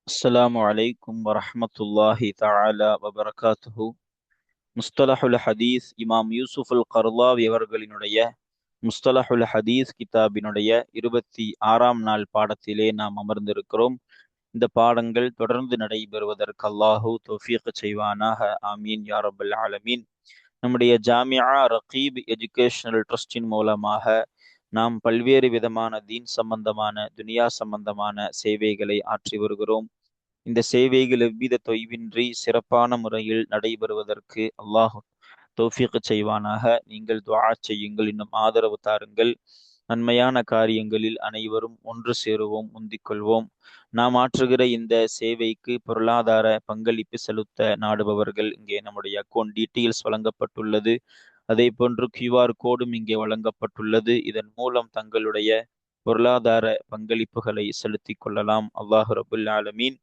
அஸ்ஸலாமு அலைக்கும் வரஹ்மத்துல்லாஹி தஆலா வபரகாத்துஹு. முஸ்தலஹுல் ஹதீஸ் இமாம் யூசுஃபுல் கர்லாவி அவர்களினுடைய முஸ்தலஹுல் ஹதீஸ் கிதாபினுடைய 26ஆம் நாள் பாடத்திலே நாம் அமர்ந்திருக்கிறோம். இந்த பாடங்கள் தொடர்ந்து நடைபெறுவதற்கு அல்லாஹு தௌஃபீக் செய்வானாக. ஆமீன் யா ரப்பல் ஆலமீன். நம்முடைய ஜாமியா ரகீப் எஜுகேஷனல் ட்ரஸ்டின் மூலமாக நாம் பல்வேறு விதமான தீன் சம்பந்தமான துனியா சம்பந்தமான சேவைகளை ஆற்றி வருகிறோம். இந்த சேவைகள் எவ்வித தொய்வின்றி சிறப்பான முறையில் நடைபெறுவதற்கு அல்லாஹ் தௌஃபீக் செய்வானாக. நீங்கள் துஆ செய்யுங்கள், இன்னும் ஆதரவு தாருங்கள். நன்மையான காரியங்களில் அனைவரும் ஒன்று சேருவோம், முந்திக் கொள்வோம். நாம் ஆற்றுகிற இந்த சேவைக்கு பொருளாதார பங்களிப்பு செலுத்த நாடுபவர்கள் இங்கே நம்முடைய அக்கௌண்ட் டீட்டெயில்ஸ் வழங்கப்பட்டுள்ளது. அதே போன்று கியூஆர் கோடும் இங்கே வழங்கப்பட்டுள்ளது. இதன் மூலம் தங்களுடைய பொருளாதார பங்களிப்புகளை செலுத்திக் கொள்ளலாம். அல்லாஹ் ரபுல் ஆலமீன்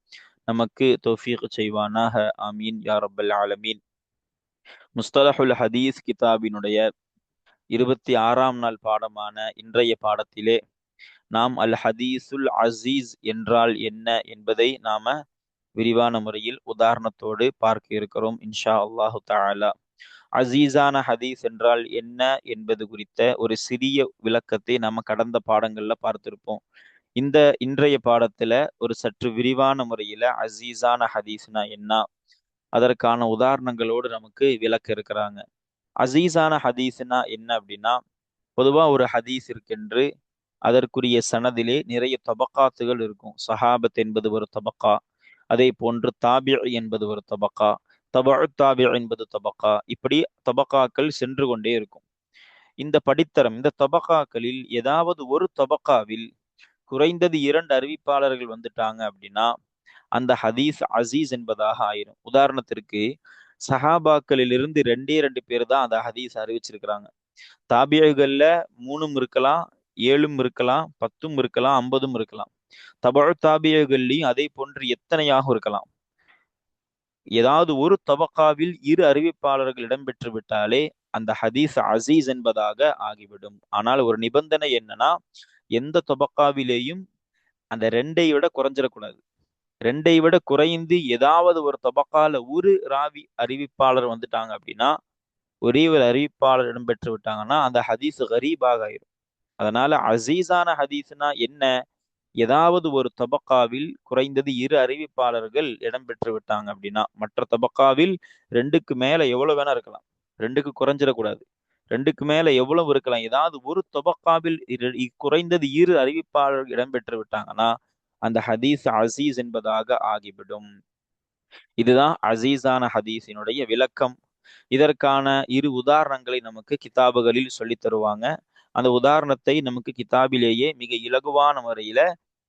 நமக்கு தௌஃபீக் செய்வானாக. ஆமீன் யா ரப்பல் ஆலமீன். முஸ்தலஹுல் ஹதீஸ் கிதாபினுடைய 26ஆம் நாள் பாடமான இன்றைய பாடத்திலே நாம் அல் ஹதீஸுல் அசீஸ் என்றால் என்ன என்பதை நாம விரிவான முறையில் உதாரணத்தோடு பார்க்க இருக்கிறோம் இன்ஷா அல்லாஹு தஆலா. அசீஸான ஹதீஸ் என்றால் என்ன என்பது குறித்த ஒரு சிறிய விளக்கத்தை நம்ம கடந்த பாடங்கள்ல பார்த்திருப்போம். இன்றைய பாடத்துல ஒரு சற்று விரிவான முறையில அசீஸான ஹதீஸ்னா என்ன, அதற்கான உதாரணங்களோடு நமக்கு விளக்க இருக்கிறாங்க. அசீஸான ஹதீஸ்னா என்ன அப்படின்னா, பொதுவா ஒரு ஹதீஸ் இருக்கென்று அதற்குரிய சனதிலே நிறைய தபக்காத்துகள் இருக்கும். சஹாபத் என்பது ஒரு தபக்கா, அதே போன்று தாபி என்பது ஒரு தபக்கா, தபு தாபி என்பது தபக்கா, இப்படி தபக்காக்கள் சென்று கொண்டே இருக்கும். இந்த படித்தரம், இந்த தபக்காக்களில் ஏதாவது ஒரு தபக்காவில் குறைந்தது 2 அறிவிப்பாளர்கள் வந்துட்டாங்க அப்படின்னா அந்த ஹதீஸ் அசீஸ் என்பதாக ஆயிரும். உதாரணத்திற்கு சஹாபாக்களிலிருந்து 2 பேர் தான் அந்த ஹதீஸ் அறிவிச்சிருக்கிறாங்க. தாபியகள்ல 3 இருக்கலாம், 7 இருக்கலாம், 10 இருக்கலாம், 50 இருக்கலாம். தபு தாபியகள்லையும் அதே போன்று எத்தனையாக இருக்கலாம். ஏதாவது ஒரு தபக்காவில் 2 அறிவிப்பாளர்கள் இடம்பெற்று விட்டாலே அந்த ஹதீஸ் அசீஸ் என்பதாக ஆகிவிடும். ஆனால் ஒரு நிபந்தனை என்னன்னா, எந்த தபக்காவிலேயும் அந்த 2 விட குறைஞ்சிடக்கூடாது. 2 விட குறைந்து ஏதாவது ஒரு தபக்கால ஒரு ராவி அறிவிப்பாளர் வந்துட்டாங்க அப்படின்னா, ஒரே ஒரு அறிவிப்பாளர் இடம்பெற்று விட்டாங்கன்னா அந்த ஹதீஸ் கரீபாக ஆயிரும். அதனால அசீஸான ஹதீஸ்னா என்ன? ஏதாவது ஒரு தபக்காவில் குறைந்தது 2 அறிவிப்பாளர்கள் இடம்பெற்று விட்டாங்க அப்படின்னா, மற்ற தபக்காவில் 2க்கு மேல எவ்வளவு வேணா இருக்கலாம், 2க்கு குறைஞ்சிடக்கூடாது. 2க்கு மேல எவ்வளவு இருக்கலாம், ஏதாவது ஒரு தபக்காவில் குறைந்தது 2 அறிவிப்பாளர்கள் இடம்பெற்று விட்டாங்கன்னா அந்த ஹதீஸ் அசீஸ் என்பதாக ஆகிவிடும். இதுதான் அசீஸான ஹதீஸினுடைய விளக்கம். இதற்கான 2 உதாரணங்களை நமக்கு கிதாபுகளில் சொல்லி தருவாங்க. அந்த உதாரணத்தை நமக்கு கிதாபிலேயே மிக இலகுவான முறையில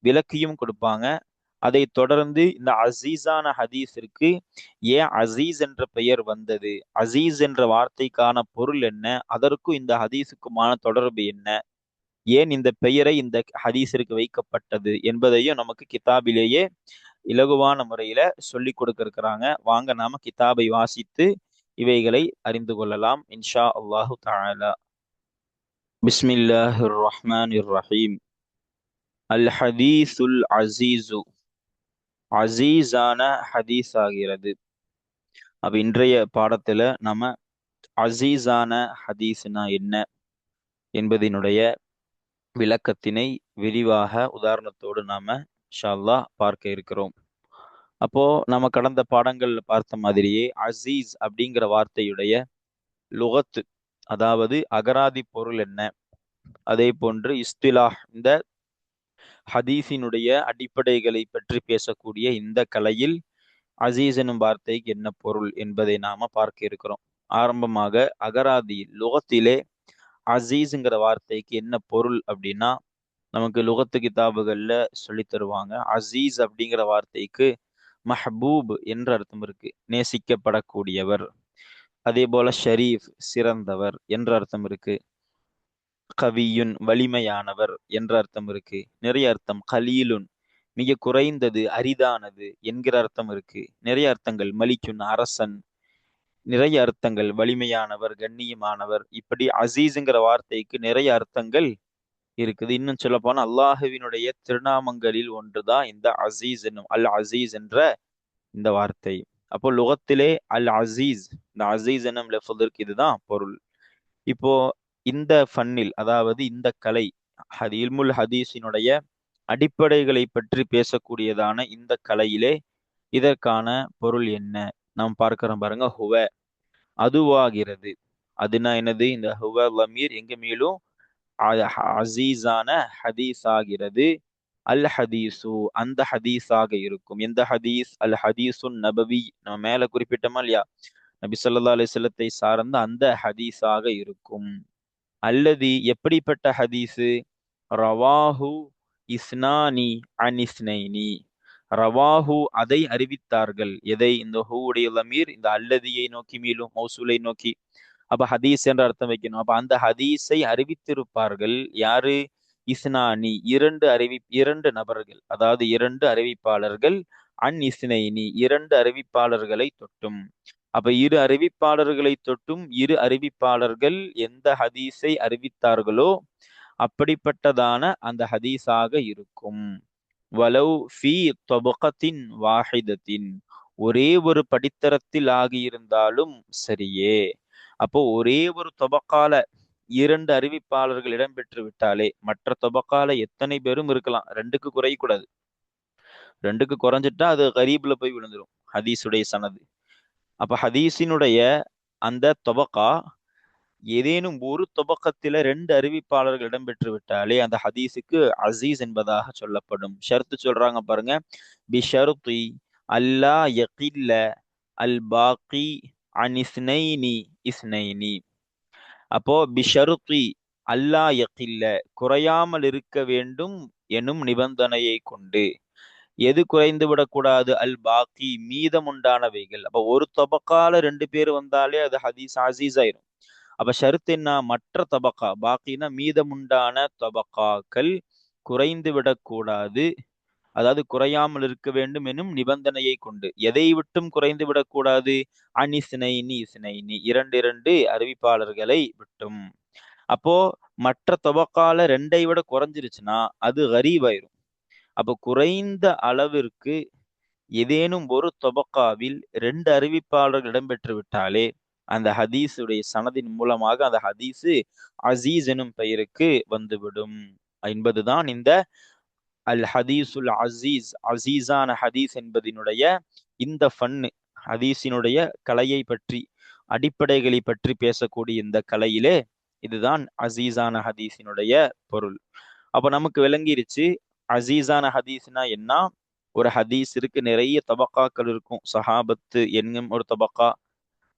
விளக்கியும் கொடுப்பாங்க. அதை தொடர்ந்து இந்த அசீஸான ஹதீஸிற்கு ஏன் அசீஸ் என்ற பெயர் வந்தது, அசீஸ் என்ற வார்த்தைக்கான பொருள் என்ன, அதற்கும் இந்த ஹதீஸுக்குமான தொடர்பு என்ன, ஏன் இந்த பெயரை இந்த ஹதீஸிற்கு வைக்கப்பட்டது என்பதையும் நமக்கு கிதாபிலேயே இலகுவான முறையில சொல்லி கொடுக்க இருக்கிறாங்க. வாங்க நாம கிதாபை வாசித்து இவைகளை அறிந்து கொள்ளலாம் இன்ஷா அல்லாஹு தஆலா. பிஸ்மில்லாஹிர் ரஹ்மானிர் ரஹீம். அல் ஹதீஸுல் அசீஸு, அசீஸான ஹதீஸ் ஆகிறது. அப்ப இன்றைய பாடத்துல நம்ம அசீஸான ஹதீஸ்னா என்ன என்பதனுடைய விளக்கத்தினை விரிவாக உதாரணத்தோடு நாம இன்ஷா அல்லாஹ் பார்க்க இருக்கிறோம். அப்போ நம்ம கடந்த பாடங்கள்ல பார்த்த மாதிரியே அசீஸ் அப்படிங்கிற வார்த்தையுடைய லுகத்து, அதாவது அகராதி பொருள் என்ன, அதே போன்று இஸ்திலாஹ், இந்த ஹதீஸினுடைய அடிப்படைகளை பற்றி பேசக்கூடிய இந்த கலையில் அசீஸ் எனும் வார்த்தைக்கு என்ன பொருள் என்பதை நாம பார்க்க இருக்கிறோம். ஆரம்பமாக அகராதியில் லுகத்திலே அசீஸ்ங்கிற வார்த்தைக்கு என்ன பொருள் அப்படின்னா, நமக்கு லுகத்து கிதாபுகள்ல சொல்லி தருவாங்க. அசீஸ் அப்படிங்கிற வார்த்தைக்கு மஹபூப் என்ற அர்த்தம் இருக்கு, நேசிக்கப்படக்கூடியவர். அதே போல ஷரீஃப், சிறந்தவர் என்ற அர்த்தம் இருக்கு. கவியுன், வலிமையானவர் என்ற அர்த்தம் இருக்கு. நிறைய அர்த்தம். கலீலுன், மிக குறைந்தது, அரிதானது என்கிற அர்த்தம் இருக்கு. நிறைய அர்த்தங்கள். மலிக்குன், அரசன். நிறைய அர்த்தங்கள். வலிமையானவர், கண்ணியமானவர். இப்படி அசீஸ்ங்கிற வார்த்தைக்கு நிறைய அர்த்தங்கள் இருக்குது. இன்னும் சொல்ல போனா அல்லாஹுவினுடைய திருநாமங்களில் ஒன்றுதான் இந்த அசீஸ் என்னும் அல் அசீஸ் என்ற இந்த வார்த்தை. அப்போ லுகத்திலே அல் அசீஸ், இந்த அசீஸ் என்னும் லெஃபதற்கு இதுதான் பொருள். இப்போ இந்த ஃபன்னில், அதாவது இந்த கலை, இல்முல் ஹதீஸினுடைய அடிப்படைகளை பற்றி பேசக்கூடியதான இந்த கலையிலே இதற்கான பொருள் என்ன நாம் பார்க்கிறோம் பாருங்க. ஹுவ அதுவாகிறது. அதுனா என்னது? இந்த ஹுவ லமீர் எங்க மேலும் அசீஸான ஹதீஸ் ஆகிறது. அல் ஹதீஸு அந்த ஹதீஸாக இருக்கும். எந்த ஹதீஸ்? அல் ஹதீசுன் நபவி, நம்ம மேல குறிப்பிட்டோமா இல்லையா, நபி ஸல்லல்லாஹு அலைஹி வஸல்லத்தை சார்ந்த அந்த ஹதீஸாக இருக்கும். அல்லது எப்படிப்பட்ட ஹதீஸு? ரவாஹு இஸ்னானி அன் இஸ்னைனி, ரவாஹு அதை அறிவித்தார்கள். எதை? இந்த ஹூடைய லமீர் இந்த அல்லதியை நோக்கி மீளும், மௌசூலை நோக்கி. அப்ப ஹதீஸ் என்ற அர்த்தம் வைக்கணும். அப்ப அந்த ஹதீஸை அறிவித்திருப்பார்கள் யாரு? இஸ்னானி இரண்டு நபர்கள், அதாவது இரண்டு அறிவிப்பாளர்கள். அன் இஸ்னைனி இரண்டு அறிவிப்பாளர்களை தொட்டும். அப்ப இரு அறிவிப்பாளர்களை தொட்டும் இரு அறிவிப்பாளர்கள் எந்த ஹதீஸை அறிவித்தார்களோ அப்படிப்பட்டதான அந்த ஹதீஸாக இருக்கும். வலவ் ஃபி தொபகத்தின் வாஹிதத்தின், ஒரே ஒரு படித்தரத்தில் ஆகியிருந்தாலும் சரியே. அப்போ ஒரே ஒரு தொபக்கால இரண்டு அறிவிப்பாளர்கள் இடம்பெற்று விட்டாலே, மற்ற தொபக்கால எத்தனை பேரும் இருக்கலாம், ரெண்டுக்கு குறையக்கூடாது. ரெண்டுக்கு குறைஞ்சிட்டா அது கரீப்ல போய் விழுந்துரும் ஹதீஸுடைய சனது. அப்ப ஹதீஸினுடைய அந்த தொபக்கா ஏதேனும் ஒரு தொபக்கத்தில ரெண்டு அறிவிப்பாளர்கள் இடம்பெற்று விட்டாலே அந்த ஹதீஸுக்கு அசீஸ் என்பதாக சொல்லப்படும். ஷர்த்து சொல்றாங்க பாருங்க. பிஷருத்தி அல்லா யகில்ல அல் பாக்கி அன் இஸ்னைனி இஸ்னைனி. அப்போ பிஷருத்தி அல்லா யகில்ல குறையாமல் இருக்க வேண்டும் எனும் நிபந்தனையை கொண்டு. எது குறைந்து விடக்கூடாது? அல் பாக்கி மீதம் உண்டானவைகள். அப்ப ஒரு தொபக்கால ரெண்டு பேர் வந்தாலே அது ஹதீஸ் அசீஸ் ஆயிரும். அப்ப ஷருத் என்ன? மற்ற தபக்கா, பாக்கினா மீதமுண்டான தபக்காக்கள் குறைந்து விடக்கூடாது, அதாவது குறையாமல் இருக்க வேண்டும் எனும் நிபந்தனையை கொண்டு. எதை விட்டும் குறைந்து விடக்கூடாது? அனிஸ்னைனி இஸ்னைனி இரண்டு இரண்டு அறிவிப்பாளர்களை விட்டும். அப்போ மற்ற தபக்கால ரெண்டை விட குறைஞ்சிருச்சுன்னா அது கரீப் ஆயிரும். அப்போ குறைந்த அளவிற்கு ஏதேனும் ஒரு தொபக்காவில் ரெண்டு அறிவிப்பாளர்கள் இடம்பெற்று விட்டாலே அந்த ஹதீஸுடைய சனதின் மூலமாக அந்த ஹதீஸு அசீஸ் எனும் பெயருக்கு வந்துவிடும் என்பதுதான் இந்த அல் ஹதீசுல் அசீஸ், அசீஸான ஹதீஸ் என்பதனுடைய இந்த ஃபன்னு. ஹதீஸினுடைய கலையை பற்றி, அடிப்படைகளை பற்றி பேசக்கூடிய இந்த கலையிலே இதுதான் அசீஸான ஹதீஸினுடைய பொருள். அப்ப நமக்கு விளங்கிருச்சு அசீஸான ஹதீஸ்னா என்ன. ஒரு ஹதீஸ் இருக்கு, நிறைய தபக்காக்கள் இருக்கும். சஹாபத்து என்னும் ஒரு தபக்கா,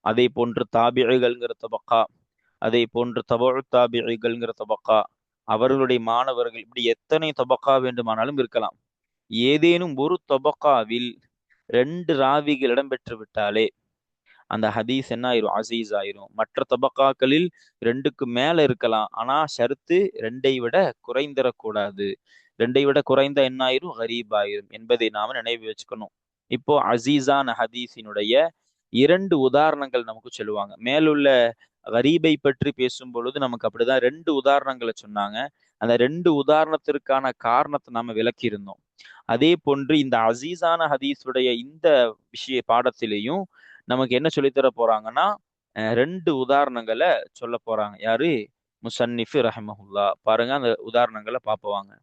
அதே போன்று தாபிழிகள்ங்கிற தபக்கா, அதே போன்று தபு தாபிழிகள்ங்கிற தபக்கா, அவர்களுடைய மாணவர்கள், இப்படி எத்தனை தபக்கா வேண்டுமானாலும் இருக்கலாம். ஏதேனும் ஒரு தபக்காவில் ரெண்டு ராவிகள் இடம்பெற்று விட்டாலே அந்த ஹதீஸ் என்ன ஆயிரும்? அசீஸ் ஆயிரும். மற்ற தபக்காக்களில் ரெண்டுக்கு மேல இருக்கலாம், ஆனா ஷருத்து ரெண்டை விட குறைந்திடக்கூடாது. ரெண்டை விட குறைந்த என்ன ஆயிரும்? கரீப் ஆயிரும் என்பதை நாம நினைவு வச்சுக்கணும். இப்போ அசீஸான ஹதீஸினுடைய இரண்டு உதாரணங்கள் நமக்கு சொல்லுவாங்க. மேலுள்ள கரீபை பற்றி பேசும் பொழுது நமக்கு அப்படிதான் ரெண்டு உதாரணங்களை சொன்னாங்க. அந்த ரெண்டு உதாரணத்திற்கான காரணத்தை நாம விளக்கி இருந்தோம். அதே போன்று இந்த அசீஸான ஹதீஸுடைய இந்த விஷய பாடத்திலையும் நமக்கு என்ன சொல்லித்தர போறாங்கன்னா ரெண்டு உதாரணங்களை சொல்ல போறாங்க. யாரு? முசன்னிஃபு ரஹிமஹுல்லா. பாருங்க அந்த உதாரணங்களை பார்ப்போம்.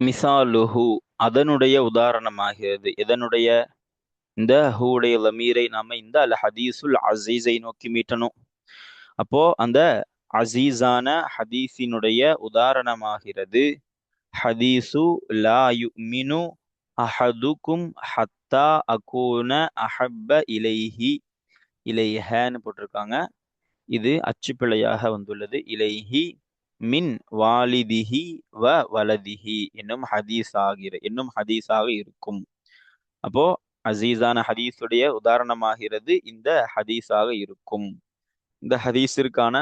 மிசாலுஹு அதனுடைய உதாரணமாகிறது. எதனுடைய? இந்த ஹூடைய லமீரை நாம இந்த அல் ஹதீசுல் அசீஸை நோக்கி மீட்டணும். அப்போ அந்த அசீஸான ஹதீஸினுடைய உதாரணமாகிறது ஹதீசு லா யுமினு அஹதுக்கும் ஹத்தா அகூன அஹப்ப இலைஹி, இலைஹன்னு போட்டிருக்காங்க. இது அச்சுப்பிழையாக வந்துள்ளது. இலைஹி மின் வாலிதிஹி வ வலதிஹி என்னும் ஹதீஸாக இருக்கும். அப்போ அசீஸான ஹதீஸுடைய உதாரணமாகிறது இந்த ஹதீஸாக இருக்கும். இந்த ஹதீஸிற்கான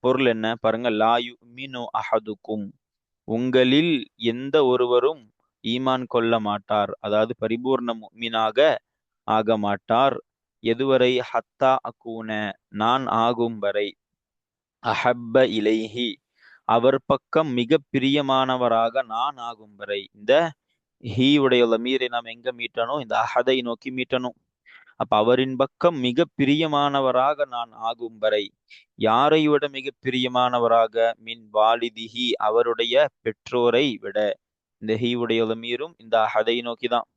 பொருள் என்ன பாருங்க. லா யுமினு அஹதுக்கும், உங்களில் எந்த ஒருவரும் ஈமான் கொள்ள மாட்டார், அதாவது பரிபூர்ண முஃமினாக ஆக மாட்டார். எதுவரை? ஹத்தா அகூன நான் ஆகும் வரை. அஹப்ப இலைஹி அவர் பக்கம் மிக பிரியமானவராக நான் ஆகும் வரை. இந்த ஹீ உடைய லமீரை நாம் எங்க மீட்டணும்? இந்த அஹதை நோக்கி மீட்டணும். அப்ப அவரின் பக்கம் மிக பிரியமானவராக நான் ஆகும் வரை. யாரை விட மிக பிரியமானவராக? மின் வாலிதிஹி, அவருடைய பெற்றோரை விட. இந்த ஹீ உடைய லமீரும் இந்த அஹதை நோக்கிதான்.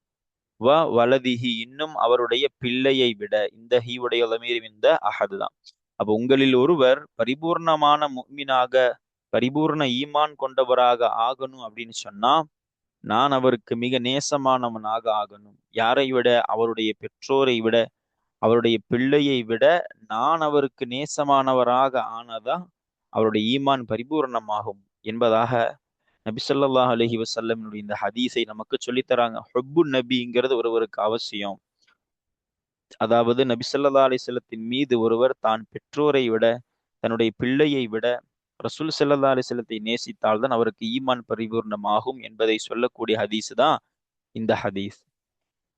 வலதிஹி, இன்னும் அவருடைய பிள்ளையை விட. இந்த ஹீ உடைய லமீரும் இந்த அஹது தான். அப்ப உங்களில் ஒருவர் பரிபூர்ணமான முஃமினாக, பரிபூர்ண ஈமான் கொண்டவராக ஆகணும் அப்படின்னு சொன்னா, நான் அவருக்கு மிக நேசமானவனாக ஆகணும். யாரை விட? அவருடைய பெற்றோரை விட, அவருடைய பிள்ளையை விட நான் அவருக்கு நேசமானவராக ஆனதான் அவருடைய ஈமான் பரிபூர்ணமாகும் என்பதாக நபி ஸல்லல்லாஹு அலைஹி வஸல்லம் இந்த ஹதீஸை நமக்கு சொல்லித்தராங்க. ஹுப்பு நபிங்கிறது ஒருவருக்கு அவசியம். அதாவது நபி ஸல்லல்லாஹு அலைஹி வஸல்லத்தின் மீது ஒருவர் தான் பெற்றோரை விட, தன்னுடைய பிள்ளையை விட ரசூல் ஸல்லல்லாஹு அலைஹி வஸல்லத்தை நேசித்தால் தான் அவருக்கு ஈமான் பரிபூர்ணமாகும் என்பதை சொல்லக்கூடிய ஹதீஸ் தான் இந்த ஹதீஸ்.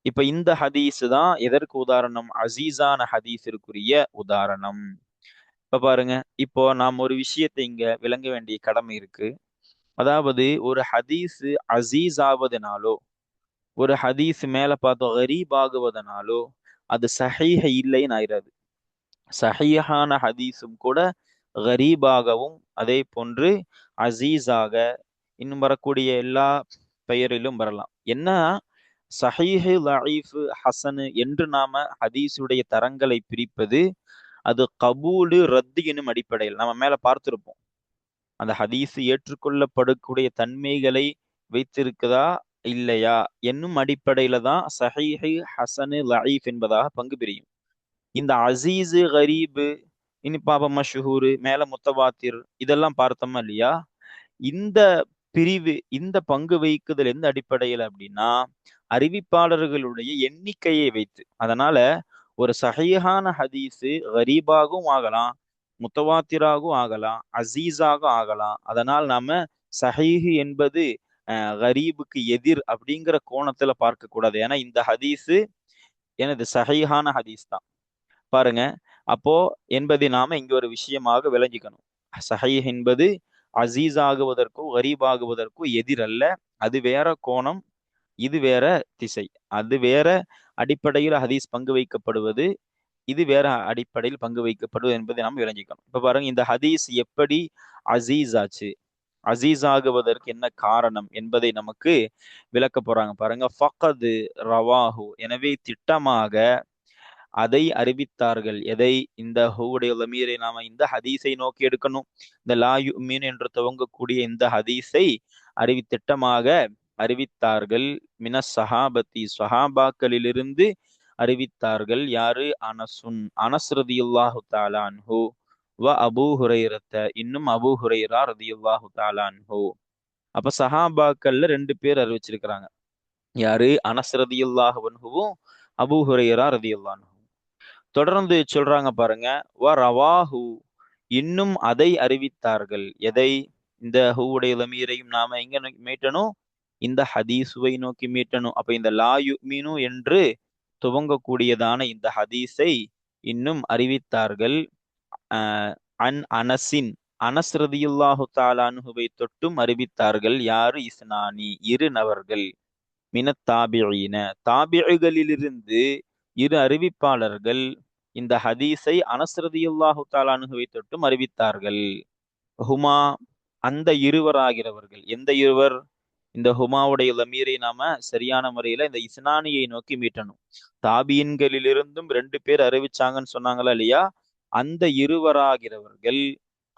இப்ப இந்த ஹதீஸ் தான் எதற்கு உதாரணம்? அசீஸான ஹதீஸிற்குரிய உதாரணம். இப்ப பாருங்க, இப்போ நாம் ஒரு விஷயத்தை இங்க விளங்க வேண்டிய கடமை இருக்கு. அதாவது ஒரு ஹதீஸ் அசீஸ் ஆவதனாலோ, ஒரு ஹதீஸ் மேல பார்த்தோம் கரீப் ஆகுவதனாலோ அது சஹீஹ் இல்லைன்னு ஆயிராது. சஹீஹான ஹதீஸும் கூட கரீபாகவும் அதே போன்று அசீஸாக இன்னும் வரக்கூடிய எல்லா பெயரிலும் வரலாம். என்ன சஹீஹு, லஈஃபு, ஹசனு என்று நாம ஹதீஸுடைய தரங்களை பிரிப்பது அது கபூலு, ரத்து எனும் அடிப்படையில் நம்ம மேல பார்த்திருப்போம். அந்த ஹதீஸ் ஏற்றுக்கொள்ளப்படக்கூடிய தன்மைகளை வைத்திருக்குதா இல்லையா என்னும் அடிப்படையில தான் சஹீஹு, ஹசனு, லஈஃப் என்பதாக பங்கு பிரியும். இந்த அசீஸு, கரீபு, இனி பாப மஷ்ஹூரு, மேல முத்தவாத்திர், இதெல்லாம் பார்த்தோமா இல்லையா? இந்த பிரிவு, இந்த பங்கு வைக்குதல் எந்த அடிப்படையில் அப்படின்னா அறிவிப்பாளர்களுடைய எண்ணிக்கையை வைத்து. அதனால ஒரு சஹீஹான ஹதீஸு கரீபாகவும் ஆகலாம், முத்தவாத்திராகவும் ஆகலாம், அசீஸாக ஆகலாம். அதனால் நாம சஹீஹ் என்பது கரீபுக்கு எதிர் அப்படிங்கிற கோணத்துல பார்க்க கூடாது. ஏன்னா இந்த ஹதீஸு எனது சஹீஹான ஹதீஸ் தான். பாருங்க, அப்போ என்பதை நாம இங்க ஒரு விஷயமாக விளங்கிக்கணும். சஹீஹ் என்பது அசீஸ் ஆகுவதற்கோ கரீப் ஆகுவதற்கோ எதிர் அல்ல. அது வேற கோணம், இது வேற திசை. அது வேற அடிப்படையில் ஹதீஸ் பங்கு வைக்கப்படுவது, இது வேற அடிப்படையில் பங்கு வைக்கப்படுவது என்பதை நாம் விளங்கிக்கணும். இப்ப பாருங்க, இந்த ஹதீஸ் எப்படி அசீஸ் ஆச்சு, அசீஸ் ஆகுவதற்கு என்ன காரணம் என்பதை நமக்கு விளக்க போறாங்க. பாருங்க, ஃபக்கது ரவாஹு, எனவே திட்டமாக அதை அறிவித்தார்கள். எதை? இந்த ஹூடைய லமீரை நாம இந்த ஹதீஸை நோக்கி எடுக்கணும். இந்த லா யுமின் என்று துவங்கக்கூடிய இந்த ஹதீஸை திட்டமாக அறிவித்தார்கள். மினஸ் சஹாபத்தி, சஹாபாக்களிலிருந்து அறிவித்தார்கள். யாரு? அனசுன், அனஸ் ரதியல்லாஹு தஆலா அன்ஹு, வ அபூ ஹுரைரத்த, இன்னும் அபூ ஹுரைரா ரதியல்லாஹு தஆலா அன்ஹு. அப்ப சஹாபாக்கள்ல ரெண்டு பேர் அறிவிச்சிருக்கிறாங்க. யாரு? அனஸ் ரதியல்லாஹு அன்ஹுவும் அபூ ஹுரைரா ரதியல்லாஹு அன்ஹு. தொடர்ந்து சொல்றாங்க பாருங்க, வ ரவாஹு, இன்னும் அதை அறிவித்தார்கள். எதை? இந்த ஹூவுடைய லமீரையும் நாம எங்க நோக்கி மீட்டணும்? இந்த ஹதீஸுவை நோக்கி மீட்டணும். அப்ப இந்த லா யுமினு என்று துவங்கக்கூடியதான இந்த ஹதீஸை இன்னும் அறிவித்தார்கள். அன் அனசின், அனஸ் ரதியுல்லாஹு தஆலா அன்ஹுவை தொட்டும் அறிவித்தார்கள். யாரு? இஸ்னானி, இரு நபர்கள். மினத் தாபிஈன, தாபிகளிலிருந்து இரு அறிவிப்பாளர்கள் இந்த ஹதீஸை அனஸ் ரதியல்லாஹு தஆலா அன்ஹுவை தொட்டும் அறிவித்தார்கள். ஹுமா, அந்த இருவராகிறவர்கள். எந்த இருவர்? இந்த ஹுமாவுடைய லமீரை நாம சரியான முறையில இந்த இஸ்னானியை நோக்கி மீட்டணும். தாபியின்களிலிருந்தும் ரெண்டு பேர் அறிவிச்சாங்கன்னு சொன்னாங்களா இல்லையா? அந்த இருவராகிறவர்கள்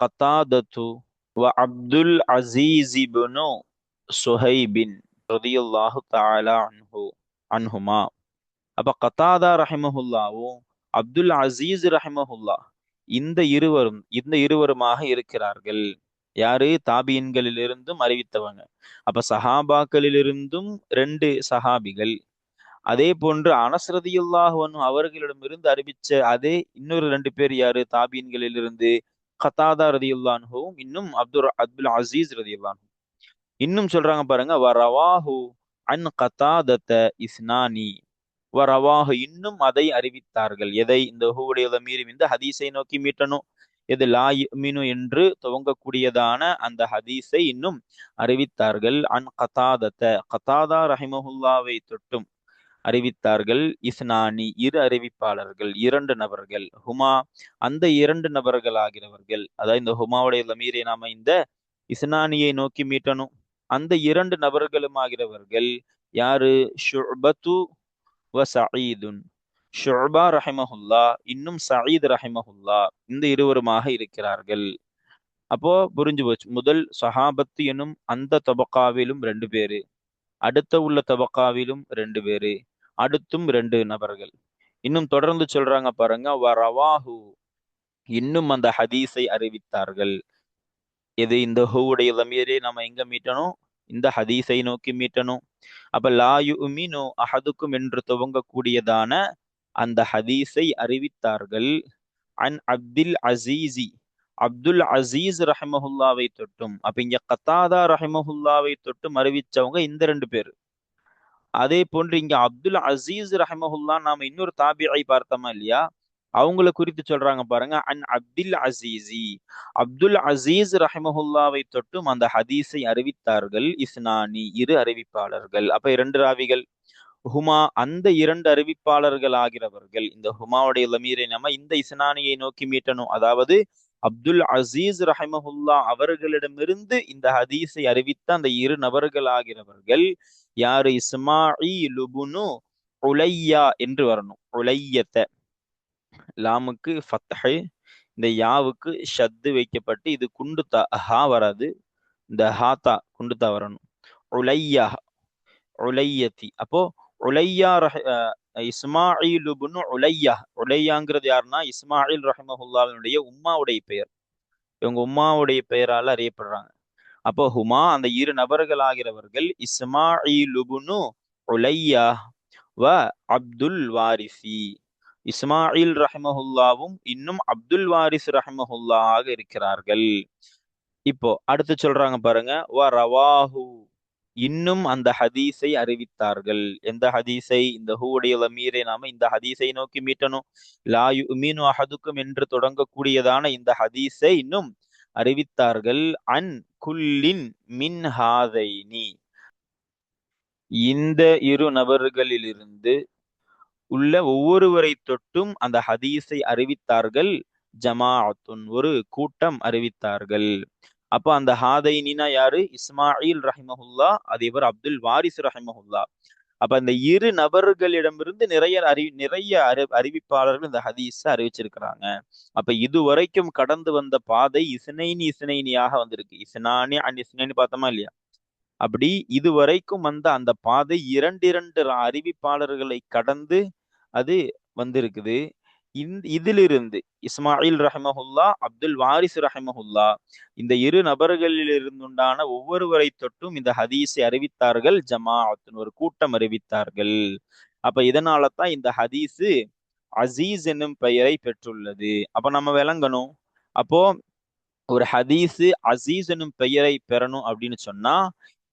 கத்தாதத்து வ அப்துல் அசீஸ் இப்னு சுஹைபின் ரதியல்லாஹு தஆலா அன்ஹுமா. அப்ப கத்தாதா ரஹிமஹுல்லாவும் அப்துல் அசீஸ் ரஹிமஹுல்லா, இந்த இருவருமாக இருக்கிறார்கள். யாரு? தாபியின்களிலிருந்தும் அறிவித்தவங்க. அப்ப சஹாபாக்களிலிருந்தும் ரெண்டு சஹாபிகள். அதே போன்று அனஸ் ரதியல்லாஹு அன்ஹு அவர்களிடமிருந்து அறிவிச்ச அதே இன்னொரு ரெண்டு பேர் யாரு? தாபியின்களிலிருந்து கத்தாதா ரதியல்லாஹு அன்ஹுவும் இன்னும் அப்துல் அசீஸ் ரதியல்லாஹு அன்ஹு. இன்னும் சொல்றாங்க பாருங்க, வரவாஹு அன் கத்தாதத்த இஸ்னானி, வரவாஹு, இன்னும் அதை அறிவித்தார்கள். எதை? இந்த ஹூடைய மீறி இந்த ஹதீஸை நோக்கி மீட்டணும். இது லா யுமினு என்று துவங்கக்கூடியதான அந்த ஹதீஸை இன்னும் அறிவித்தார்கள். அன் கதாதா ரஹிமஹுல்லாவை தொட்டும் அறிவித்தார்கள். இஸ்னானி இரு அறிவிப்பாளர்கள், இரண்டு நபர்கள். ஹுமா அந்த இரண்டு நபர்கள் ஆகிறவர்கள். அதாவது இந்த ஹுமாவுடைய லமீரை நாம இந்த இஸ்னானியை நோக்கி மீட்டணும். அந்த இரண்டு நபர்களும் ஆகிறவர்கள் யாரு? ஷுபத்து வ சயீதுன். ஷுபா ரஹிமஹுல்லா இன்னும் சயீத் ரஹிமஹுல்லா, இந்த இருவருமாக இருக்கிறார்கள். அப்போ புரிஞ்சு போச்சு. முதல் சஹாபத்து எனும் அந்த தபக்காவிலும் 2 பேரு, அடுத்த உள்ள தபக்காவிலும் 2 பேரு, அடுத்தும் 2 நபர்கள். இன்னும் தொடர்ந்து சொல்றாங்க பாருங்க, வரவாஹு இன்னும் அந்த ஹதீஸை அறிவித்தார்கள். எது? இந்த ஹூவுடைய லமீரை நம்ம எங்க மீட்டணும்? இந்த ஹதீஸை நோக்கி மீட்டணும். அப்ப லா யுமினு அஹதுக்கும் என்று துவங்கக்கூடியதான அந்த ஹதீஸை அறிவித்தார்கள். அன் அப்துல் அசீசி, அப்துல் அசீஸ் ரஹிமஹுல்லாவை தொட்டும். அப்ப இங்க கத்தாதா ரஹிமஹுல்லாவை தொட்டும் அறிவிச்சவங்க இந்த 2 பேர். அதே போன்று இங்க அப்துல் அசீஸ் ரஹிமஹுல்லா நாம இன்னொரு தாபியை பார்த்தோமா இல்லையா? அவங்கள குறித்து சொல்றாங்க பாருங்க, அன் அப்துல் அசீசி, அப்துல் அசீஸ் ரஹிமஹுல்லாவை தொட்டும் அந்த ஹதீஸை அறிவித்தார்கள். இஸ்னானி இரு அறிவிப்பாளர்கள். அப்ப 2 ராவிகள். ஹுமா அந்த 2 அறிவிப்பாளர்கள் ஆகிறவர்கள். இந்த ஹுமாவுடைய லமீரை நம்ம இந்த இஸ்னானியை நோக்கி மீட்டணும். அதாவது அப்துல் அசீஸ் ரஹிமஹுல்லா அவர்களிடமிருந்து இந்த ஹதீஸை அறிவித்த அந்த 2 நபர்கள் ஆகிறவர்கள் யாரு? இஸ்மாயில் இப்னு உலையா என்று வரணும். உலையத்த, லாமுக்கு ஃபத்ஹ், இந்த யாவுக்கு ஷத்து வைக்கப்பட்டு இது குண்டுத்தா ஹா வராது, இந்த ஹாத்தா குண்டுத்தா வரணும். உலையா, உலையத்தி. அப்போ உலையா இஸ்மாயில் இப்னு உலையா. உலையாங்கிறது யாருன்னா இஸ்மாயில் ரஹிமஹுல்லாவினுடைய உம்மாவுடைய பெயர். இவங்க உம்மாவுடைய பெயரால் அறியப்படுறாங்க. அப்போ ஹுமா அந்த 2 நபர்கள் ஆகிறவர்கள் இஸ்மாயில் இப்னு உலையா வ அப்துல் வாரிசி. இஸ்மாயில் ரஹிமஹுல்லாவும் இன்னும் அப்துல் வாரிஸ் ரஹிமஹுல்லா ஆக இருக்கிறார்கள். இப்போ அடுத்து சொல்றாங்க பாருங்க, வ ரவாஹு இன்னும் அந்த ஹதீஸை அறிவித்தார்கள். எந்த ஹதீஸை? இந்த ஹூடைய லமீரை நாம இந்த ஹதீஸை நோக்கி மீட்டணும். லா யுமினு அஹதுக்கும் என்று தொடங்கக்கூடியதான இந்த ஹதீஸை இன்னும் அறிவித்தார்கள். அன் குல்லின் மின் ஹாதைனி, இந்த 2 நபர்களிலிருந்து உள்ள ஒவ்வொருவரை தொட்டும் அந்த ஹதீஸை அறிவித்தார்கள். ஜமாஅத்துன் ஒரு கூட்டம் அறிவித்தார்கள். அப்ப அந்த ஹாதைனினா யாரு? இஸ்மாயில் ரஹிமஹுல்லா, அதே போல அப்துல் வாரிஸ் ரஹிமஹுல்லா. அப்ப அந்த 2 நபர்களிடமிருந்து நிறைய அறிவிப்பாளர்கள் இந்த ஹதீஸ அறிவிச்சிருக்கிறாங்க. அப்ப இதுவரைக்கும் கடந்து வந்த பாதை இஸ்னைனியாக வந்திருக்கு. இஸ்னானி அண்ட் இஸ்னைனி பார்த்தோமா இல்லையா? அப்படி இதுவரைக்கும் வந்த அந்த பாதை 2 அறிவிப்பாளர்களை கடந்து அது வந்திருக்குது. இதிலிருந்து இஸ்மாயில் ரஹிமஹுல்லா, அப்துல் வாரிஸ் ரஹிமஹுல்லா, இந்த 2 நபர்களிலிருந்துண்டான ஒவ்வொருவரை தொட்டும் இந்த ஹதீஸை அறிவித்தார்கள். ஜமாஅத்துன் ஒரு கூட்டம் அறிவித்தார்கள். அப்ப இதனால தான் இந்த ஹதீஸு அசீஸ் என்னும் பெயரை பெற்றுள்ளது. அப்ப நம்ம விளங்கணும். அப்போ ஒரு ஹதீஸு அசீஸ் என்னும் பெயரை பெறணும் அப்படின்னு சொன்னா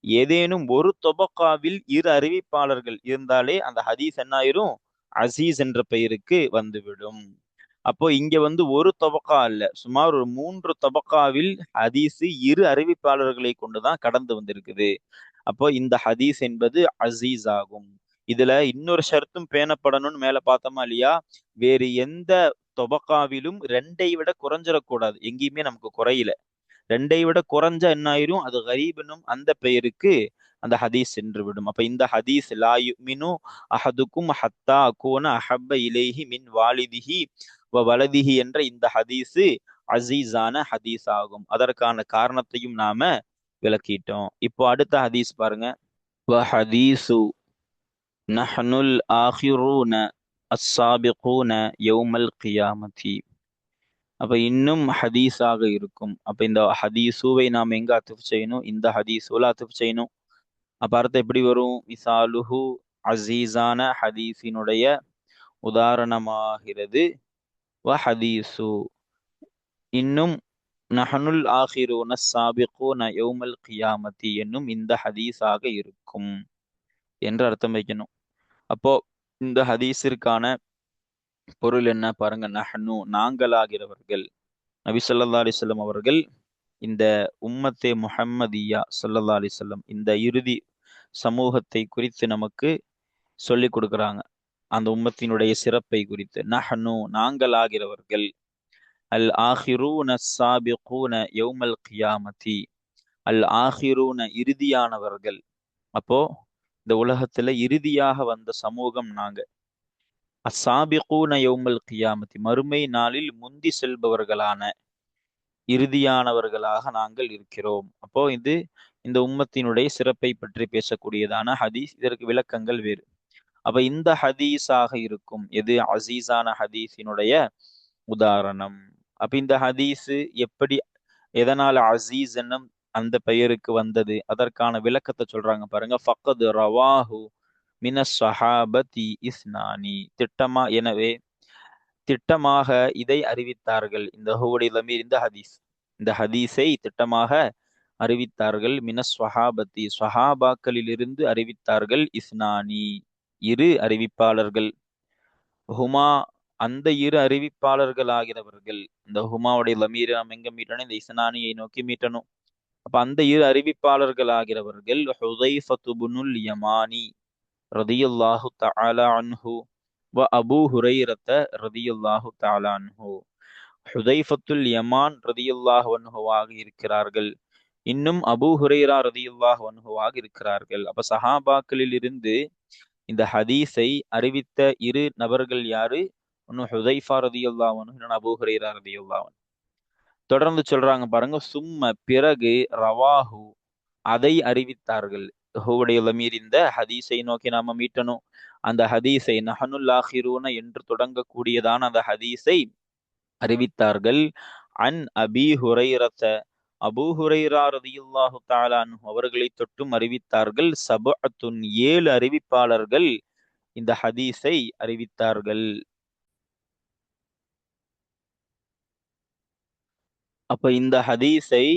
ஏதேனும் ஒரு தொபக்காவில் 2 அறிவிப்பாளர்கள் இருந்தாலே அந்த ஹதீஸ் என்ன ஆயிரும்? அசீஸ் என்ற பெயருக்கு வந்துவிடும். அப்போ இங்க ஒரு தொபக்கா அல்ல, சுமார் ஒரு 3 தொபக்காவில் ஹதீஸ் 2 அறிவிப்பாளர்களை கொண்டுதான் கடந்து வந்திருக்குது. அப்போ இந்த ஹதீஸ் என்பது அசீஸ் ஆகும். இதுல இன்னொரு ஷர்த்தும் பேணப்படணும்னு மேல பார்த்தோமா இல்லையா? வேறு எந்த தொபக்காவிலும் 2ஐ விட குறைஞ்சிடக்கூடாது. எங்கேயுமே நமக்கு குறையில. 2ஐ விட குறைஞ்சா என்ன ஆயிரும்? அது கரீபனும் அந்த பெயருக்கு அந்த ஹதீஸ் சென்று விடும். அப்ப இந்த ஹதீஸ் லா யுமினு அஹதுக்கும் ஹத்தா அகூன அஹப்ப இலைஹி மின் வாலிதிஹி வ வலதிஹி என்ற இந்த ஹதீஸ் அசீஸான ஹதீஸ் ஆகும். அதற்கான காரணத்தையும் நாம விளக்கிட்டோம். இப்போ அடுத்த ஹதீஸ் பாருங்க. வ ஹதீஸு நஹ்னுல் ஆஹிரூன அஸ்ஸாபிகூன யௌமல் கியாமதி. அப்ப இன்னும் ஹதீஸாக இருக்கும். அப்ப இந்த ஹதீஸுவை நாம் எங்க அத்துஃப் செய்யணும்? இந்த ஹதீஸுல அத்துஃப் செய்யணும். அப்ப அர்த்தம் எப்படி வரும்? மிசாலுஹு அசீஸான ஹதீஸினுடைய உதாரணமாகிறது. வ ஹதீஸு இன்னும் நஹனுல் ஆஹிரூன ஸாபிகூன யௌமல் கியாமதி என்னும் இந்த ஹதீஸாக இருக்கும் என்று அர்த்தம் வைக்கணும். அப்போ இந்த ஹதீஸிற்கான பொருள் என்ன பாருங்க. நஹ்னு நாங்களாகிறவர்கள், நபி ஸல்லல்லாஹு அலைஹி வஸல்லம் அவர்கள் இந்த உம்மத்தே முஹம்மதியா ஸல்லல்லாஹு அலைஹி வஸல்லம் இந்த இறுதி சமூகத்தை குறித்து நமக்கு சொல்லிக் கொடுக்குறாங்க. அந்த உம்மத்தினுடைய சிறப்பை குறித்து. நஹ்னு நாங்கள் ஆகிறவர்கள், அல் ஆஹிரூன ஸாபிகூன யௌமல் கியாமத்தி, அல் ஆஹிரூன இறுதியானவர்கள். அப்போ இந்த உலகத்துல இறுதியாக வந்த சமூகம் நாங்க. அஸ்ஸாபிகூன யௌமல் கியாமத்தி, மறுமை நாளில் முந்தி செல்பவர்களான இறுதியானவர்களாக நாங்கள் இருக்கிறோம். அப்போ இது இந்த உம்மத்தினுடைய சிறப்பை பற்றி பேசக்கூடியதான ஹதீஸ். இதற்கு விளக்கங்கள் வேறு. அப்ப இந்த ஹதீஸாக இருக்கும் எது அசீஸான ஹதீஸினுடைய உதாரணம். அப்ப இந்த ஹதீஸ் எப்படி, எதனால அசீஸ் என்னும் அந்த பெயருக்கு வந்தது, அதற்கான விளக்கத்தை சொல்றாங்க பாருங்க. ஃபக்கது ரவாஹு மினஸ் ஸஹாபதி இஸ்னானி, எனவே திட்டமாக இதை அறிவித்தார்கள். இந்த ஹுவடி லமீர், இந்த ஹதீஸை திட்டமாக அறிவித்தார்கள். மினஸ் ஸஹாபதி, ஸஹாபாக்களிலிருந்து அறிவித்தார்கள். இஸ்னானி இரு அறிவிப்பாளர்கள். ஹுமா அந்த இரு அறிவிப்பாளர்கள் ஆகிறவர்கள். இந்த ஹுமாவுடைய லமீரை நாம் எங்க மீட்டணும்? இந்த இஸ்னானியை நோக்கி மீட்டணும். அப்ப அந்த இரு அறிவிப்பாளர்கள் ஆகிறவர்கள் ஹுதைஃபத்து பினுல் யமானி ரதியல்லாஹு தஆலா அன்ஹு வ அபூ ஹுரைரத ரதியல்லாஹு தஆலா அன்ஹு. ஹுதைஃபத்துல் யமான் ரதியல்லாஹு அன்ஹுவாக இருக்கிறார்கள். இன்னும் அபூ ஹுரைரா ரதியல்லாஹு அன்ஹுவாக இருக்கிறார்கள். அப்ப சஹாபாக்களில் இருந்து இந்த ஹதீஸை அறிவித்த இரு நபர்கள் யாரு? ஒன்னு ஹுதைஃபா ரதியல்லாஹு அன்ஹு, இன்னொன்னு அபூ ஹுரைரா ரதியல்லாஹு அன்ஹு. தொடர்ந்து சொல்றாங்க பாருங்க. சும்ம பிறகு ரவாஹு அதை அறிவித்தார்கள். ஹுவுடைய லமீர் இந்த ஹதீஸை நோக்கி நாம மீட்டணும். அந்த ஹதீஸை நஹனுல் ஆஹிரூன என்று தொடங்கக்கூடியதான அந்த ஹதீஸை அறிவித்தார்கள். அன் அபி ஹுரைரத, அபூ ஹுரைரா ரலியல்லாஹு தஆலா அன்ஹு அவர்களை தொட்டும் அறிவித்தார்கள். சபஅத்துன் ஏழு அறிவிப்பாளர்கள் இந்த ஹதீஸை அறிவித்தார்கள். அப்ப இந்த ஹதீஸை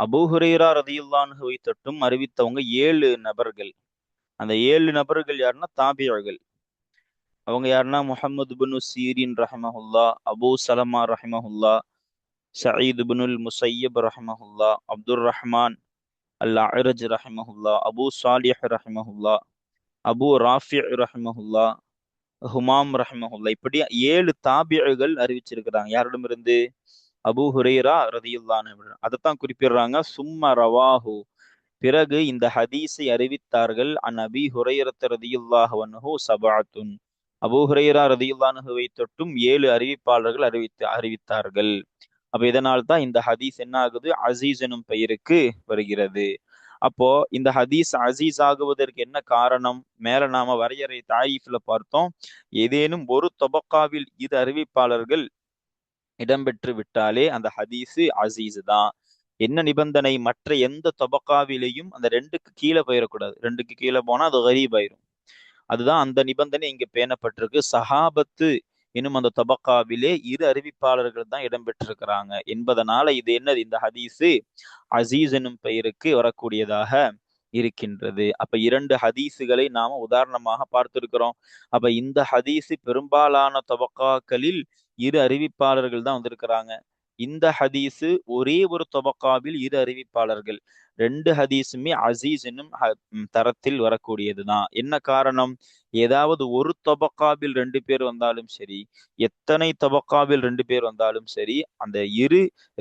அபூ ஹுரைரா ரலியல்லாஹு அன்ஹுவை தொட்டும் அறிவித்தவங்க ஏழு நபர்கள். அந்த ஏழு நபர்கள் யாருன்னா தாபியர்கள். அவங்க யாருன்னா முஹம்மது பின் சீரின் ரஹிமஹுல்லா, அபூ சலமா ரஹிமஹுல்லா, சயீத் பினுல் முஸையப் ரஹிமஹுல்லா, அப்துர் ரஹ்மான் அல் அஅரஜ் ரஹிமஹுல்லா, அபூ சாலிஹ் ரஹிமஹுல்லா, அபூ ராஃபி ரஹிமஹுல்லா, ஹுமாம் ரஹிமஹுல்லா. இப்படி ஏழு தாபியர்கள் அறிவிச்சிருக்கிறாங்க. யாரிடமிருந்து? அபூ ஹுரைரா ரதியுல்லாஹு அன்ஹு. அதைத்தான் குறிப்பிடுறாங்க. சும்ம ரவாஹு பிறகு இந்த ஹதீஸை அறிவித்தார்கள். அன் அபி ஹுரைரத் ரதியுல்லாஹு அன்ஹு சபஅத்துன், அபூ ஹுரைரா ரதியுல்லாஹு அன்ஹுவை தொட்டும் ஏழு அறிவிப்பாளர்கள் அறிவித்தார்கள். அப்ப இதனால் தான் இந்த ஹதீஸ் என்ன ஆகுது? அசீஸ் எனும் பெயருக்கு வருகிறது. அப்போ இந்த ஹதீஸ் அசீஸ் ஆகுவதற்கு என்ன காரணம்? மேல நாம வரையறை தாயிஃப்ல பார்த்தோம். ஏதேனும் ஒரு தொபக்காவில் இது அறிவிப்பாளர்கள் இடம்பெற்று விட்டாலே அந்த ஹதீஸு அசீஸ் தான். என்ன நிபந்தனை? மற்ற எந்த தொபக்காவிலையும் அந்த ரெண்டுக்கு கீழே போயிடக்கூடாது. ரெண்டுக்கு கீழே போனா அது கரீப் ஆயிரும். அதுதான் அந்த நிபந்தனை இங்க பேணப்பட்டிருக்கு. சஹாபத்து எனும் அந்த தபக்காவிலே இரு அறிவிப்பாளர்கள் தான் இடம்பெற்றிருக்கிறாங்க என்பதனால இது என்னது? இந்த ஹதீஸு அசீஸ் எனும் பெயருக்கு வரக்கூடியதாக இருக்கின்றது. அப்ப இரண்டு ஹதீஸுகளை நாம உதாரணமாக பார்த்திருக்கிறோம். அப்ப இந்த ஹதீஸு பெரும்பாலான தபக்காக்களில் இரு அறிவிப்பாளர்கள் தான் வந்திருக்கிறாங்க. இந்த ஹதீஸு ஒரே ஒரு தபக்காவில் இரு அறிவிப்பாளர்கள். ரெண்டு ஹதீஸுமே அசீஸ் என்னும் தரத்தில் வரக்கூடியதுதான். என்ன காரணம்? ஏதாவது ஒரு தபக்காவில் ரெண்டு பேர் வந்தாலும் சரி, எத்தனை தபக்காவில் ரெண்டு பேர் வந்தாலும் சரி, அந்த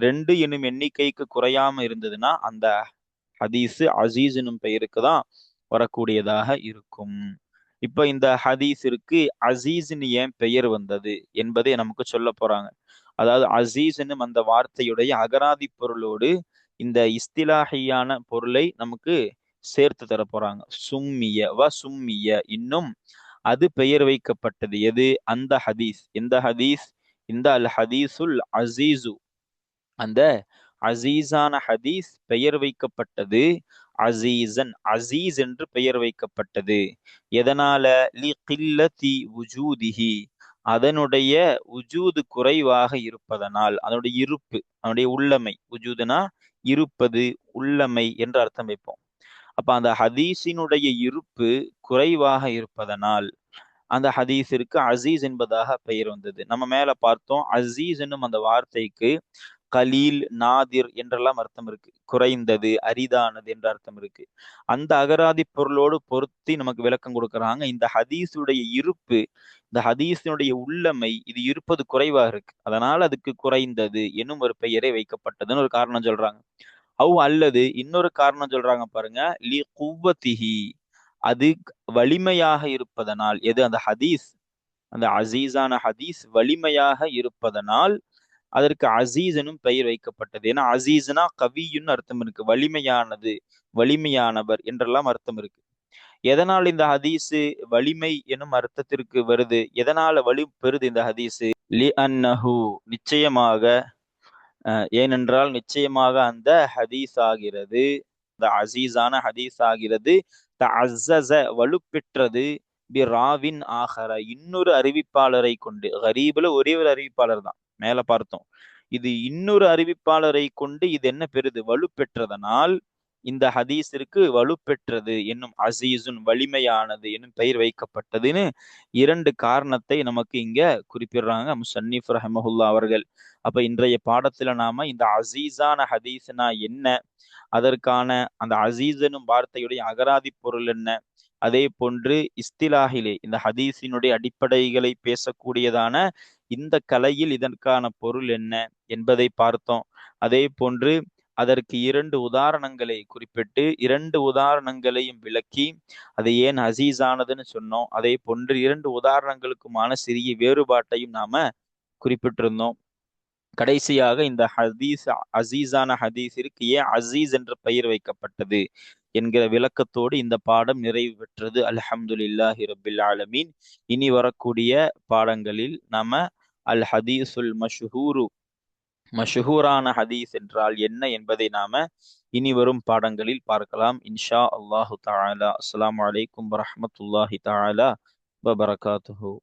ரெண்டு என்னும் எண்ணிக்கைக்கு குறையாம இருந்ததுன்னா அந்த ஹதீஸு அசீஸ் என்னும் பெயருக்கு தான் வரக்கூடியதாக இருக்கும். இப்ப இந்த ஹதீஸிற்கு அசீஸ்ன்னு ஏன் பெயர் வந்தது என்பதை நமக்கு சொல்ல போறாங்க. அதாவது அசீஸ் என்னும் அந்த வார்த்தையுடைய அகராதி பொருளோடு இந்த இஸ்திலாஹியான பொருளை நமக்கு சேர்த்து தர போறாங்க. சும்மிய இன்னும் அது பெயர் வைக்கப்பட்டது. எது? அந்த ஹதீஸ். எந்த ஹதீஸ்? இந்த அல் ஹதீசுல் அசீசு, அந்த அசீஸான ஹதீஸ் பெயர் வைக்கப்பட்டது அசீசன், அசீஸ் என்று பெயர் வைக்கப்பட்டது. எதனால? லி கில்லதி வுஜூதிஹி, அதனுடைய உஜூது குறைவாக இருப்பதனால், அதனுடைய இருப்பு, அதனுடைய உள்ளமை. உஜூதுனா இருப்பது, உள்ளமை என்று அர்த்தம் வைப்போம். அப்ப அந்த ஹதீஸினுடைய இருப்பு குறைவாக இருப்பதனால், அந்த ஹதீஸிற்கு அசீஸ் என்பதாக பெயர் வந்தது. நம்ம மேல பார்த்தோம், அசீஸ் என்னும் அந்த வார்த்தைக்கு கலீல், நாதிர் என்றெல்லாம் அர்த்தம் இருக்கு. குறைந்தது, அரிதானது என்ற அர்த்தம் இருக்கு. அந்த அகராதி பொருளோடு பொருத்தி நமக்கு விளக்கம் கொடுக்கறாங்க. இந்த ஹதீஸுடைய இருப்பு, இந்த ஹதீஸினுடைய உள்ளமை, இது இருப்பது குறைவாக இருக்கு, அதனால அதுக்கு குறைந்தது எனும் ஒரு பெயரே வைக்கப்பட்டதுன்னு ஒரு காரணம் சொல்றாங்க. அல்லது இன்னொரு காரணம் சொல்றாங்க பாருங்க, லி குவத்திஹி, அது வலிமையாக இருப்பதனால். எது? அந்த ஹதீஸ், அந்த அசீஸான ஹதீஸ் வலிமையாக இருப்பதனால் அதற்கு அசீஸ் எனும் பெயர் வைக்கப்பட்டது. ஏன்னா அசீஸ்னா கவியுன்னு அர்த்தம் இருக்கு, வலிமையானது, வலிமையானவர் என்றெல்லாம் அர்த்தம் இருக்கு. எதனால் இந்த ஹதீஸு வலிமை எனும் அர்த்தத்திற்கு வருது? எதனால வலி பெறுது இந்த ஹதீஸு? லி அன்னஹு, நிச்சயமாக, ஏனென்றால் நிச்சயமாக அந்த ஹதீஸ் ஆகிறது, இந்த அசீஸான ஹதீஸ் ஆகிறது, தஅஸ்ஸஸ வலுப்பெற்றது, பி ராவின் ஆஹர, இன்னொரு அறிவிப்பாளரை கொண்டு. கரீப்ல ஒரே ஒரு அறிவிப்பாளர் தான், மேல பார்த்தோம். இது இன்னொரு அறிவிப்பாளரை கொண்டு இது என்ன பெறுது? வலுப்பெற்றதனால் இந்த ஹதீஸிற்கு வலுப்பெற்றது என்னும், அசீசுன் வலிமையானது என்னும் பெயர் வைக்கப்பட்டதுன்னு இரண்டு காரணத்தை நமக்கு இங்க குறிப்பிடுறாங்க முஸன்னிஃப் ரஹ்மஹுல்லாஹ் அவர்கள். அப்ப இன்றைய பாடத்துல நாம இந்த அசீஸான ஹதீஸ்னா என்ன, அதற்கான அந்த அசீஸ் எனும் வார்த்தையுடைய அகராதி பொருள் என்ன, அதே போன்று இஸ்திலாஹிலே இந்த ஹதீஸினுடைய அடிப்படைகளை பேசக்கூடியதான இந்த கலையில் இதற்கான பொருள் என்ன என்பதை பார்த்தோம். அதே போன்று அதற்கு இரண்டு உதாரணங்களை குறிப்பிட்டு இரண்டு உதாரணங்களையும் விளக்கி அது ஏன் அசீஸானதுன்னு சொன்னோம். அதே போன்று இரண்டு உதாரணங்களுக்குமான சிறிய வேறுபாட்டையும் நாம குறிப்பிட்டிருந்தோம். கடைசியாக இந்த ஹதீஸ், அசீஸான ஹதீஸிற்கு ஏன் அசீஸ் என்ற பெயர் வைக்கப்பட்டது என்கிற விளக்கத்தோடு இந்த பாடம் நிறைவு பெற்றது. அல்ஹம்துலில்லாஹி ரப்பில் ஆலமீன். இனி வரக்கூடிய பாடங்களில் நாம அல் ஹதீஸுல் மஷ்ஹூரு, மஷ்ஹூரான ஹதீஸ் என்றால் என்ன என்பதை நாம இனி வரும் பாடங்களில் பார்க்கலாம் இன்ஷா அல்லாஹு தஆலா. அஸ்ஸலாமு அலைக்கும் வரஹ்மத்துல்லாஹி தஆலா வபரகாத்துஹு.